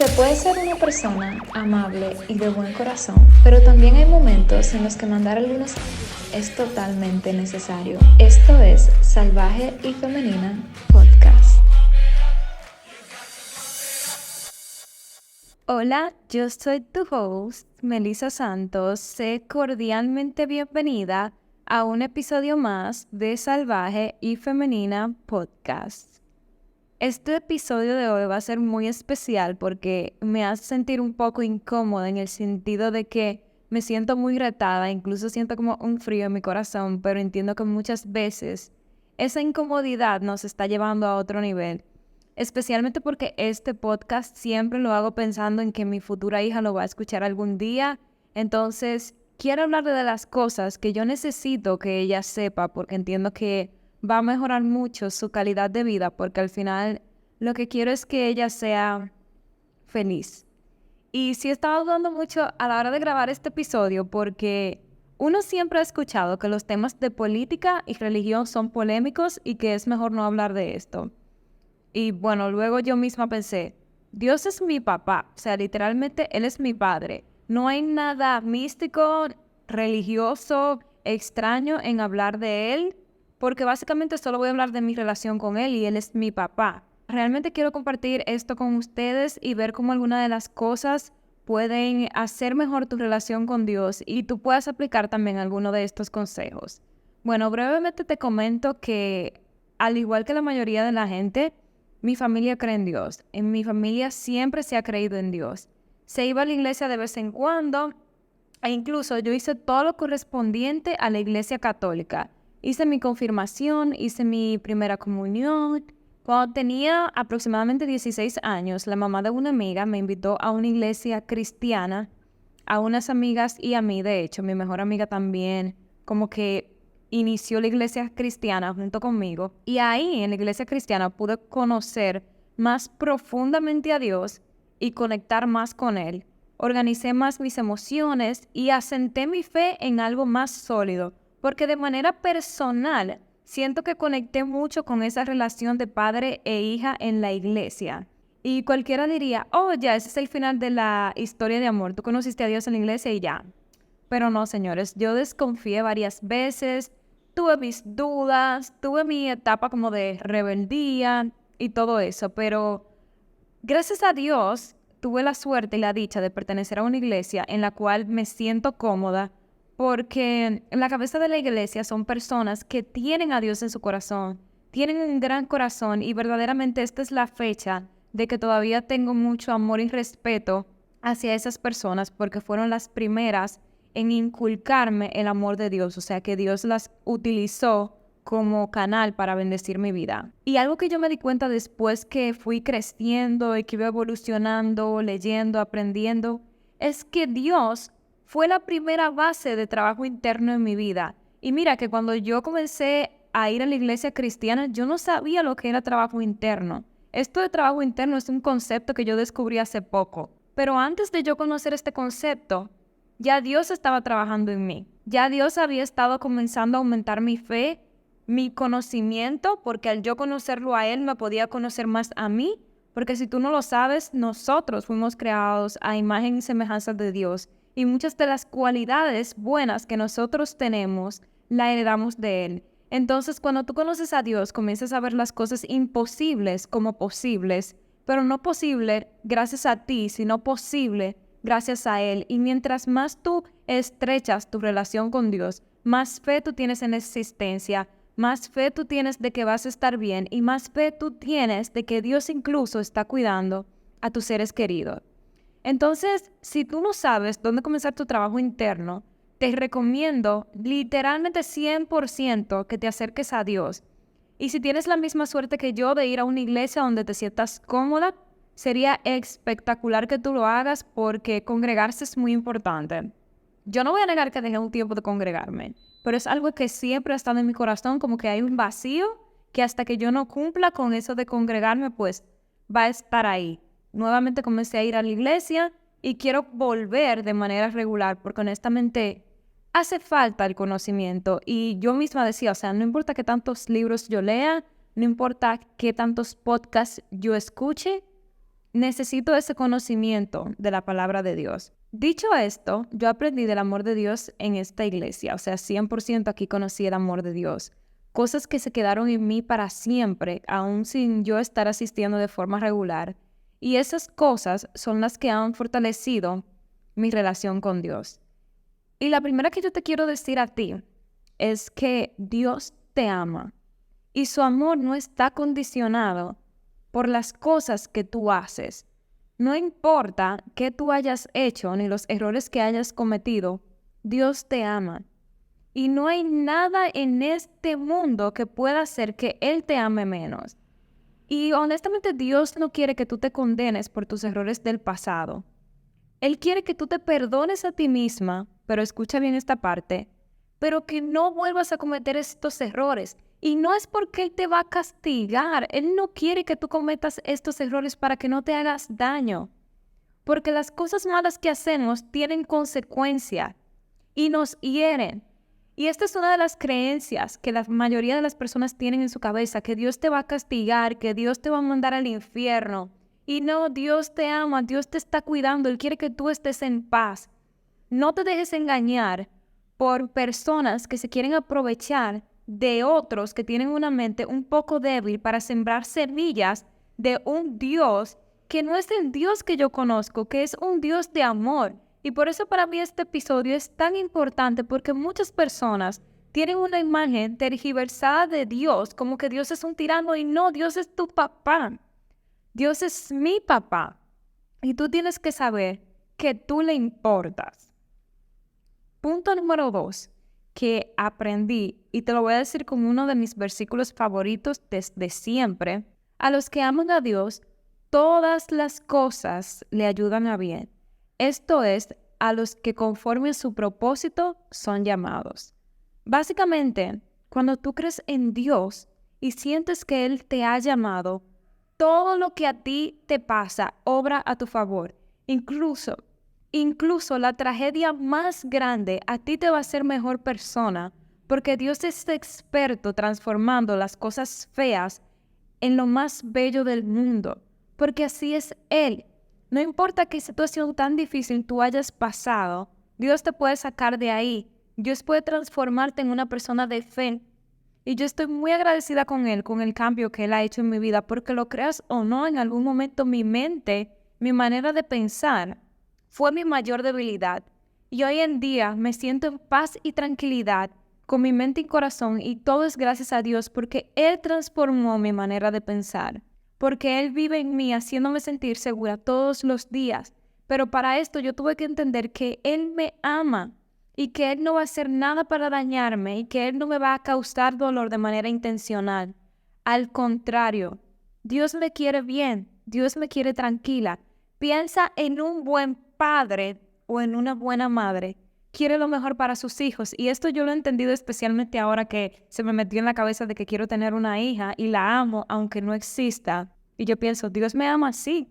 Se puede ser una persona amable y de buen corazón, pero también hay momentos en los que mandar algunos es totalmente necesario. Esto es Salvaje y Femenina Podcast. Hola, yo soy tu host, Melissa Santos. Sé cordialmente bienvenida a un episodio más de Salvaje y Femenina Podcast. Este episodio de hoy va a ser muy especial porque me hace sentir un poco incómoda en el sentido de que me siento muy retada, incluso siento como un frío en mi corazón, pero entiendo que muchas veces esa incomodidad nos está llevando a otro nivel, especialmente porque este podcast siempre lo hago pensando en que mi futura hija lo va a escuchar algún día, entonces quiero hablar de las cosas que yo necesito que ella sepa porque entiendo que va a mejorar mucho su calidad de vida porque al final lo que quiero es que ella sea feliz. Y sí he estado dudando mucho a la hora de grabar este episodio porque uno siempre ha escuchado que los temas de política y religión son polémicos y que es mejor no hablar de esto. Y bueno, luego yo misma pensé, Dios es mi papá, o sea, literalmente Él es mi padre. No hay nada místico, religioso, extraño en hablar de Él, porque básicamente solo voy a hablar de mi relación con Él y Él es mi papá. Realmente quiero compartir esto con ustedes y ver cómo algunas de las cosas pueden hacer mejor tu relación con Dios y tú puedas aplicar también alguno de estos consejos. Bueno, brevemente te comento que, al igual que la mayoría de la gente, mi familia cree en Dios. En mi familia siempre se ha creído en Dios. Se iba a la iglesia de vez en cuando e incluso yo hice todo lo correspondiente a la iglesia católica. Hice mi confirmación, hice mi primera comunión. Cuando tenía aproximadamente 16 años, la mamá de una amiga me invitó a una iglesia cristiana, a unas amigas y a mí, de hecho, mi mejor amiga también, como que inició la iglesia cristiana junto conmigo. Y ahí, en la iglesia cristiana, pude conocer más profundamente a Dios y conectar más con Él. Organicé más mis emociones y asenté mi fe en algo más sólido, porque de manera personal siento que conecté mucho con esa relación de padre e hija en la iglesia. Y cualquiera diría, oh, ya, ese es el final de la historia de amor. Tú conociste a Dios en la iglesia y ya. Pero no, señores, yo desconfié varias veces, tuve mis dudas, tuve mi etapa como de rebeldía y todo eso, pero gracias a Dios tuve la suerte y la dicha de pertenecer a una iglesia en la cual me siento cómoda porque en la cabeza de la iglesia son personas que tienen a Dios en su corazón, tienen un gran corazón y verdaderamente esta es la fecha de que todavía tengo mucho amor y respeto hacia esas personas porque fueron las primeras en inculcarme el amor de Dios, o sea que Dios las utilizó como canal para bendecir mi vida. Y algo que yo me di cuenta después que fui creciendo y que iba evolucionando, leyendo, aprendiendo, es que Dios fue la primera base de trabajo interno en mi vida. Y mira que cuando yo comencé a ir a la iglesia cristiana, yo no sabía lo que era trabajo interno. Esto de trabajo interno es un concepto que yo descubrí hace poco. Pero antes de yo conocer este concepto, ya Dios estaba trabajando en mí. Ya Dios había estado comenzando a aumentar mi fe, mi conocimiento, porque al yo conocerlo a Él me podía conocer más a mí, porque si tú no lo sabes, nosotros fuimos creados a imagen y semejanza de Dios y muchas de las cualidades buenas que nosotros tenemos la heredamos de Él. Entonces, cuando tú conoces a Dios, comienzas a ver las cosas imposibles como posibles, pero no posible gracias a ti, sino posible gracias a Él. Y mientras más tú estrechas tu relación con Dios, más fe tú tienes en existencia, más fe tú tienes de que vas a estar bien y más fe tú tienes de que Dios incluso está cuidando a tus seres queridos. Entonces, si tú no sabes dónde comenzar tu trabajo interno, te recomiendo literalmente 100% que te acerques a Dios. Y si tienes la misma suerte que yo de ir a una iglesia donde te sientas cómoda, sería espectacular que tú lo hagas porque congregarse es muy importante. Yo no voy a negar que tenga un tiempo de congregarme, pero es algo que siempre ha estado en mi corazón, como que hay un vacío que hasta que yo no cumpla con eso de congregarme, pues va a estar ahí. Nuevamente comencé a ir a la iglesia y quiero volver de manera regular porque honestamente hace falta el conocimiento. Y yo misma decía, o sea, no importa qué tantos libros yo lea, no importa qué tantos podcasts yo escuche, necesito ese conocimiento de la palabra de Dios. Dicho esto, yo aprendí del amor de Dios en esta iglesia, o sea, 100% aquí conocí el amor de Dios. Cosas que se quedaron en mí para siempre, aún sin yo estar asistiendo de forma regular. Y esas cosas son las que han fortalecido mi relación con Dios. Y la primera que yo te quiero decir a ti es que Dios te ama y su amor no está condicionado por las cosas que tú haces. No importa qué tú hayas hecho ni los errores que hayas cometido, Dios te ama. Y no hay nada en este mundo que pueda hacer que Él te ame menos. Y honestamente Dios no quiere que tú te condenes por tus errores del pasado. Él quiere que tú te perdones a ti misma, pero escucha bien esta parte, pero que no vuelvas a cometer estos errores. Y no es porque Él te va a castigar. Él no quiere que tú cometas estos errores para que no te hagas daño. Porque las cosas malas que hacemos tienen consecuencias y nos hieren. Y esta es una de las creencias que la mayoría de las personas tienen en su cabeza, que Dios te va a castigar, que Dios te va a mandar al infierno. Y no, Dios te ama, Dios te está cuidando, Él quiere que tú estés en paz. No te dejes engañar por personas que se quieren aprovechar de otros que tienen una mente un poco débil para sembrar semillas de un Dios que no es el Dios que yo conozco, que es un Dios de amor. Y por eso para mí este episodio es tan importante, porque muchas personas tienen una imagen tergiversada de Dios, como que Dios es un tirano, y no, Dios es tu papá. Dios es mi papá. Y tú tienes que saber que tú le importas. Punto número 2 que aprendí, y te lo voy a decir como uno de mis versículos favoritos desde siempre: a los que aman a Dios, todas las cosas le ayudan a bien. Esto es, a los que conforme a su propósito son llamados. Básicamente, cuando tú crees en Dios y sientes que Él te ha llamado, todo lo que a ti te pasa obra a tu favor. Incluso la tragedia más grande a ti te va a hacer mejor persona, porque Dios es experto transformando las cosas feas en lo más bello del mundo, porque así es Él. No importa qué situación tan difícil tú hayas pasado, Dios te puede sacar de ahí. Dios puede transformarte en una persona de fe. Y yo estoy muy agradecida con Él, con el cambio que Él ha hecho en mi vida, porque lo creas o no, en algún momento mi mente, mi manera de pensar, fue mi mayor debilidad. Y hoy en día me siento en paz y tranquilidad con mi mente y corazón, y todo es gracias a Dios, porque Él transformó mi manera de pensar, porque Él vive en mí haciéndome sentir segura todos los días. Pero para esto yo tuve que entender que Él me ama y que Él no va a hacer nada para dañarme y que Él no me va a causar dolor de manera intencional. Al contrario, Dios me quiere bien, Dios me quiere tranquila. Piensa en un buen padre o en una buena madre. Quiere lo mejor para sus hijos, y esto yo lo he entendido especialmente ahora que se me metió en la cabeza de que quiero tener una hija y la amo aunque no exista. Y yo pienso, Dios me ama así.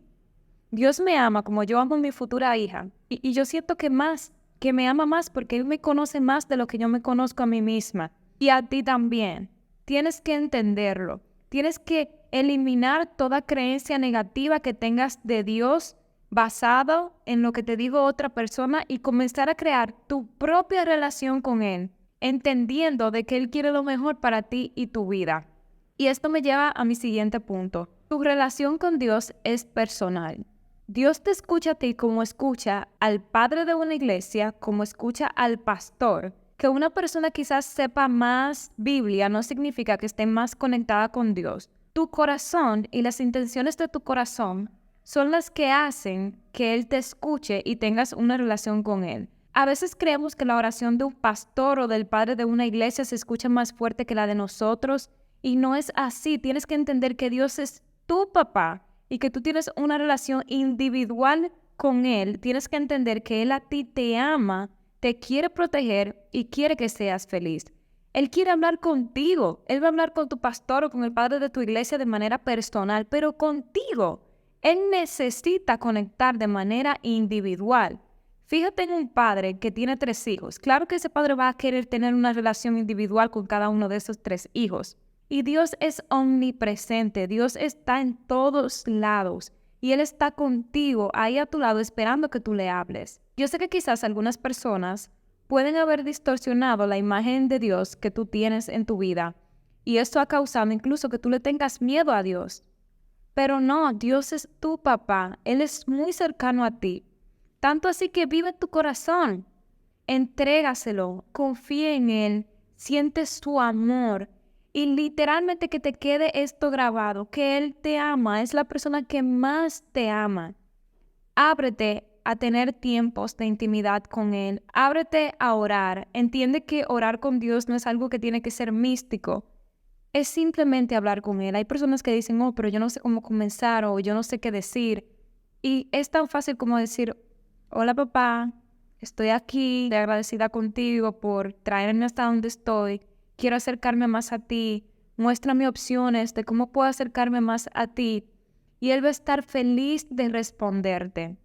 Dios me ama como yo amo a mi futura hija. Y yo siento que me ama más, porque Él me conoce más de lo que yo me conozco a mí misma. Y a ti también. Tienes que entenderlo. Tienes que eliminar toda creencia negativa que tengas de Dios basado en lo que te digo otra persona, y comenzar a crear tu propia relación con Él, entendiendo de que Él quiere lo mejor para ti y tu vida. Y esto me lleva a mi siguiente punto. Tu relación con Dios es personal. Dios te escucha a ti como escucha al padre de una iglesia, como escucha al pastor. Que una persona quizás sepa más Biblia no significa que esté más conectada con Dios. Tu corazón y las intenciones de tu corazón son las que hacen que Él te escuche y tengas una relación con Él. A veces creemos que la oración de un pastor o del padre de una iglesia se escucha más fuerte que la de nosotros, y no es así. Tienes que entender que Dios es tu papá y que tú tienes una relación individual con Él. Tienes que entender que Él a ti te ama, te quiere proteger y quiere que seas feliz. Él quiere hablar contigo. Él va a hablar con tu pastor o con el padre de tu iglesia de manera personal, pero contigo. Él necesita conectar de manera individual. Fíjate en un padre que tiene 3 hijos. Claro que ese padre va a querer tener una relación individual con cada uno de esos 3 hijos. Y Dios es omnipresente. Dios está en todos lados. y Él está contigo, ahí a tu lado, esperando que tú le hables. Yo sé que quizás algunas personas pueden haber distorsionado la imagen de Dios que tú tienes en tu vida, y esto ha causado incluso que tú le tengas miedo a Dios. Pero no, Dios es tu papá, Él es muy cercano a ti. Tanto así que vive en tu corazón. Entrégaselo, confía en Él, siente su amor y literalmente que te quede esto grabado, que Él te ama, es la persona que más te ama. Ábrete a tener tiempos de intimidad con Él, ábrete a orar. Entiende que orar con Dios no es algo que tiene que ser místico, es simplemente hablar con Él. Hay personas que dicen, pero yo no sé cómo comenzar o yo no sé qué decir. Y es tan fácil como decir, hola papá, estoy aquí, estoy agradecida contigo por traerme hasta donde estoy. Quiero acercarme más a ti. Muéstrame opciones de cómo puedo acercarme más a ti. Y Él va a estar feliz de responderte.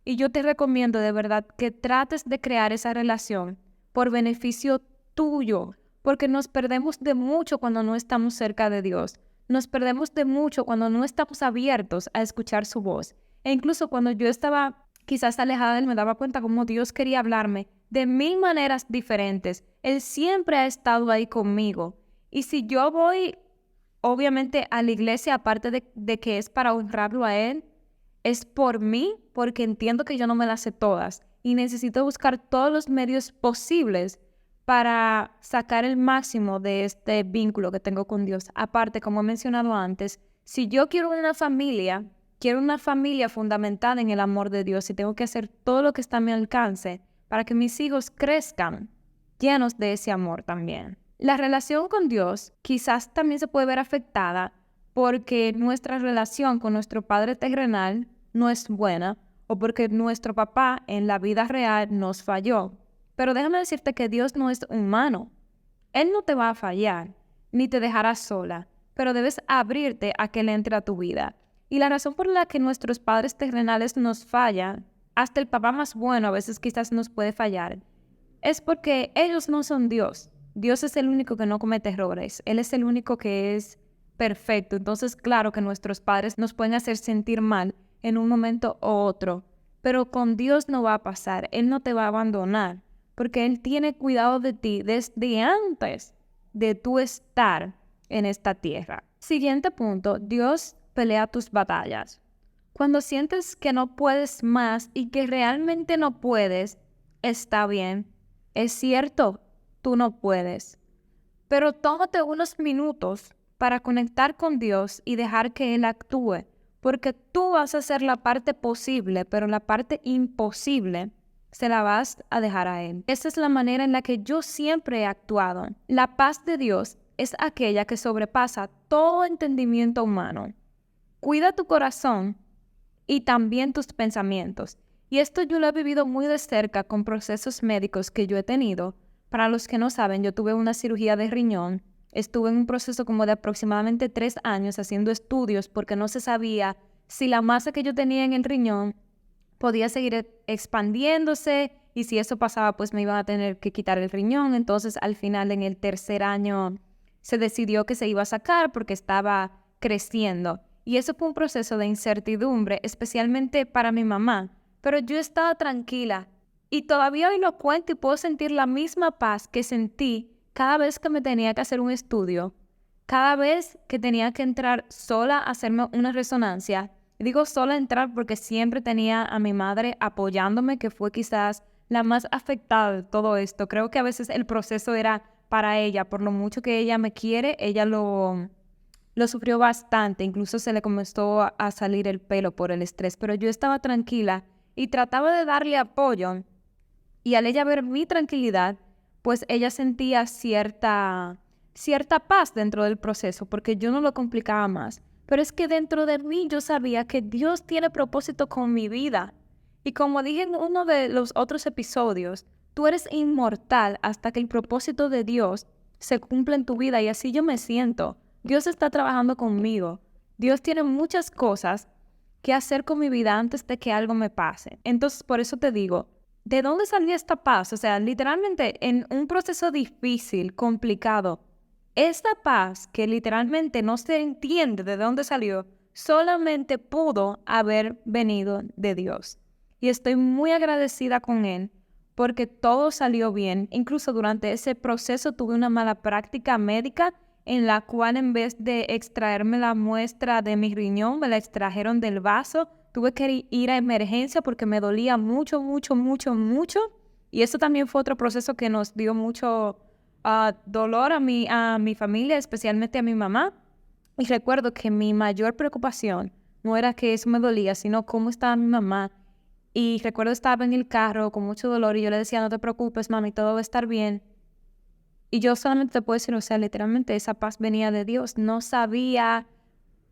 Y yo te recomiendo de verdad que trates de crear esa relación por beneficio tuyo, porque nos perdemos de mucho cuando no estamos cerca de Dios. Nos perdemos de mucho cuando no estamos abiertos a escuchar su voz. E incluso cuando yo estaba quizás alejada de Él, me daba cuenta cómo Dios quería hablarme de 1000 maneras diferentes. Él siempre ha estado ahí conmigo. Y si yo voy, obviamente, a la iglesia, aparte de que es para honrarlo a Él, es por mí, porque entiendo que yo no me las sé todas. Y necesito buscar todos los medios posibles para sacar el máximo de este vínculo que tengo con Dios. Aparte, como he mencionado antes, si yo quiero una familia fundamentada en el amor de Dios y tengo que hacer todo lo que está a mi alcance para que mis hijos crezcan llenos de ese amor también. La relación con Dios quizás también se puede ver afectada porque nuestra relación con nuestro Padre terrenal no es buena o porque nuestro papá en la vida real nos falló. Pero déjame decirte que Dios no es humano. Él no te va a fallar, ni te dejará sola, pero debes abrirte a que Él entre a tu vida. Y la razón por la que nuestros padres terrenales nos fallan, hasta el papá más bueno a veces quizás nos puede fallar, es porque ellos no son Dios. Dios es el único que no comete errores. Él es el único que es perfecto. Entonces, claro que nuestros padres nos pueden hacer sentir mal en un momento u otro, pero con Dios no va a pasar. Él no te va a abandonar, porque Él tiene cuidado de ti desde antes de tú estar en esta tierra. Siguiente punto, Dios pelea tus batallas. Cuando sientes que no puedes más y que realmente no puedes, está bien. Es cierto, tú no puedes. Pero tómate unos minutos para conectar con Dios y dejar que Él actúe, porque tú vas a hacer la parte posible, pero la parte imposible se la vas a dejar a Él. Esa es la manera en la que yo siempre he actuado. La paz de Dios es aquella que sobrepasa todo entendimiento humano. Cuida tu corazón y también tus pensamientos. Y esto yo lo he vivido muy de cerca con procesos médicos que yo he tenido. Para los que no saben, yo tuve una cirugía de riñón. Estuve en un proceso como de aproximadamente 3 años haciendo estudios porque no se sabía si la masa que yo tenía en el riñón podía seguir expandiéndose y si eso pasaba, pues me iban a tener que quitar el riñón. Entonces, al final, en el 3er año, se decidió que se iba a sacar porque estaba creciendo. Y eso fue un proceso de incertidumbre, especialmente para mi mamá. Pero yo estaba tranquila y todavía hoy lo cuento y puedo sentir la misma paz que sentí cada vez que me tenía que hacer un estudio, cada vez que tenía que entrar sola a hacerme una resonancia. Digo sola entrar porque siempre tenía a mi madre apoyándome, que fue quizás la más afectada de todo esto. Creo que a veces el proceso era para ella, por lo mucho que ella me quiere, ella lo sufrió bastante, incluso se le comenzó a salir el pelo por el estrés, pero yo estaba tranquila y trataba de darle apoyo y al ella ver mi tranquilidad, pues ella sentía cierta paz dentro del proceso porque yo no lo complicaba más. Pero es que dentro de mí yo sabía que Dios tiene propósito con mi vida. Y como dije en uno de los otros episodios, tú eres inmortal hasta que el propósito de Dios se cumpla en tu vida y así yo me siento. Dios está trabajando conmigo. Dios tiene muchas cosas que hacer con mi vida antes de que algo me pase. Entonces, por eso te digo, ¿de dónde salió esta paz? O sea, literalmente en un proceso difícil, complicado, esta paz que literalmente no se entiende de dónde salió, solamente pudo haber venido de Dios. Y estoy muy agradecida con Él porque todo salió bien. Incluso durante ese proceso tuve una mala práctica médica en la cual en vez de extraerme la muestra de mi riñón, me la extrajeron del vaso. Tuve que ir a emergencia porque me dolía mucho, mucho, mucho, mucho. Y eso también fue otro proceso que nos dio mucho dolor a mi familia, especialmente a mi mamá. Y recuerdo que mi mayor preocupación no era que eso me dolía, sino cómo estaba mi mamá. Y recuerdo estaba en el carro con mucho dolor y yo le decía, no te preocupes, mami, todo va a estar bien. Y yo solamente te puedo decir, o sea, literalmente esa paz venía de Dios. No sabía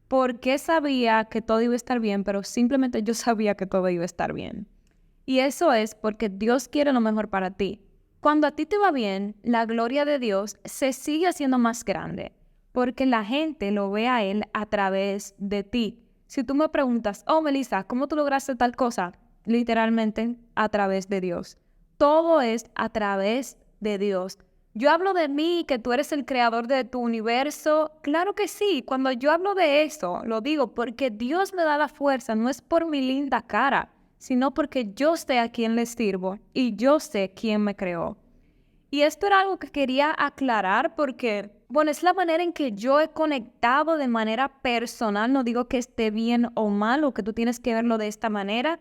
por qué sabía que todo iba a estar bien, pero simplemente yo sabía que todo iba a estar bien. Y eso es porque Dios quiere lo mejor para ti. Cuando a ti te va bien, la gloria de Dios se sigue haciendo más grande, porque la gente lo ve a Él a través de ti. Si tú me preguntas, oh, Melissa, ¿cómo tú lograste tal cosa? Literalmente a través de Dios. Todo es a través de Dios. Yo hablo de mí, que tú eres el creador de tu universo. Claro que sí, cuando yo hablo de eso, lo digo porque Dios me da la fuerza, no es por mi linda cara, sino porque yo sé a quién le sirvo y yo sé quién me creó. Y esto era algo que quería aclarar porque, bueno, es la manera en que yo he conectado de manera personal. No digo que esté bien o mal o que tú tienes que verlo de esta manera,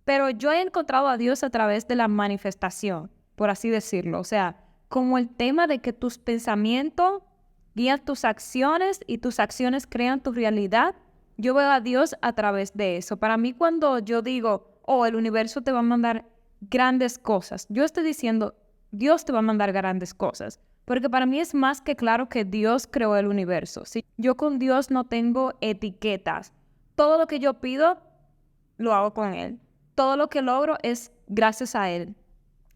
pero yo he encontrado a Dios a través de la manifestación, por así decirlo. O sea, como el tema de que tus pensamientos guían tus acciones y tus acciones crean tu realidad. Yo veo a Dios a través de eso. Para mí, cuando yo digo, oh, el universo te va a mandar grandes cosas, yo estoy diciendo, Dios te va a mandar grandes cosas. Porque para mí es más que claro que Dios creó el universo. ¿Sí? Yo con Dios no tengo etiquetas. Todo lo que yo pido, lo hago con Él. Todo lo que logro es gracias a Él.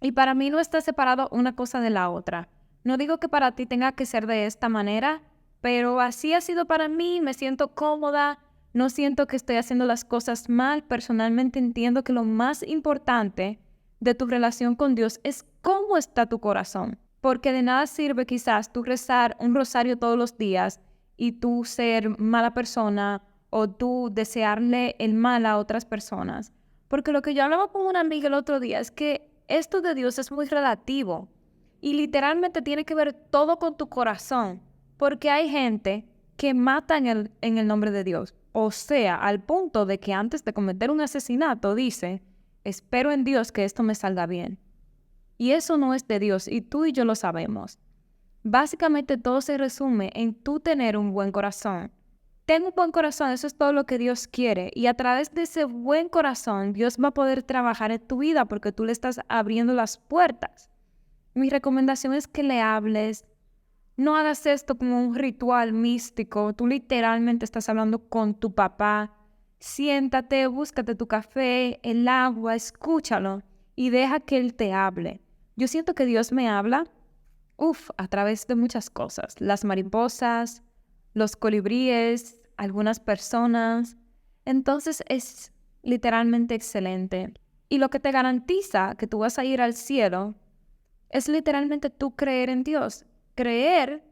Y para mí no está separado una cosa de la otra. No digo que para ti tenga que ser de esta manera, pero así ha sido para mí, me siento cómoda, no siento que estoy haciendo las cosas mal. Personalmente entiendo que lo más importante de tu relación con Dios es cómo está tu corazón. Porque de nada sirve quizás tú rezar un rosario todos los días y tú ser mala persona o tú desearle el mal a otras personas. Porque lo que yo hablaba con una amiga el otro día es que esto de Dios es muy relativo y literalmente tiene que ver todo con tu corazón, porque hay gente que mata en el nombre de Dios. O sea, al punto de que antes de cometer un asesinato dice, espero en Dios que esto me salga bien. Y eso no es de Dios y tú y yo lo sabemos. Básicamente todo se resume en tú tener un buen corazón. Ten un buen corazón, eso es todo lo que Dios quiere. Y a través de ese buen corazón, Dios va a poder trabajar en tu vida porque tú le estás abriendo las puertas. Mi recomendación es que le hables. No hagas esto como un ritual místico. Tú literalmente estás hablando con tu papá. Siéntate, búscate tu café, el agua, escúchalo y deja que Él te hable. Yo siento que Dios me habla, a través de muchas cosas. Las mariposas, los colibríes, algunas personas. Entonces es literalmente excelente. Y lo que te garantiza que tú vas a ir al cielo es literalmente tú creer en Dios. Creer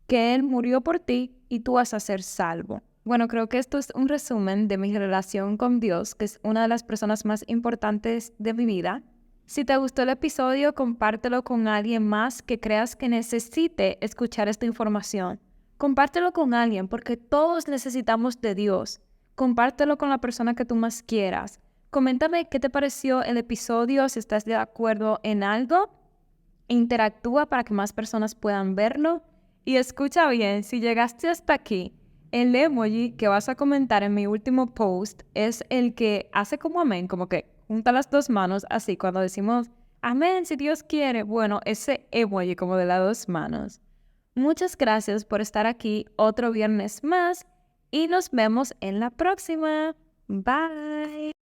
que Él murió por ti y tú vas a ser salvo. Bueno, creo que esto es un resumen de mi relación con Dios, que es una de las personas más importantes de mi vida. Si te gustó el episodio, compártelo con alguien más que creas que necesite escuchar esta información. Compártelo con alguien porque todos necesitamos de Dios. Compártelo con la persona que tú más quieras. Coméntame qué te pareció el episodio, si estás de acuerdo en algo. Interactúa para que más personas puedan verlo. Y escucha bien, si llegaste hasta aquí, el emoji que vas a comentar en mi último post es el que hace como amén, como que junta las dos manos así cuando decimos amén si Dios quiere. Bueno, ese emoji como de las dos manos. Muchas gracias por estar aquí otro viernes más y nos vemos en la próxima. Bye.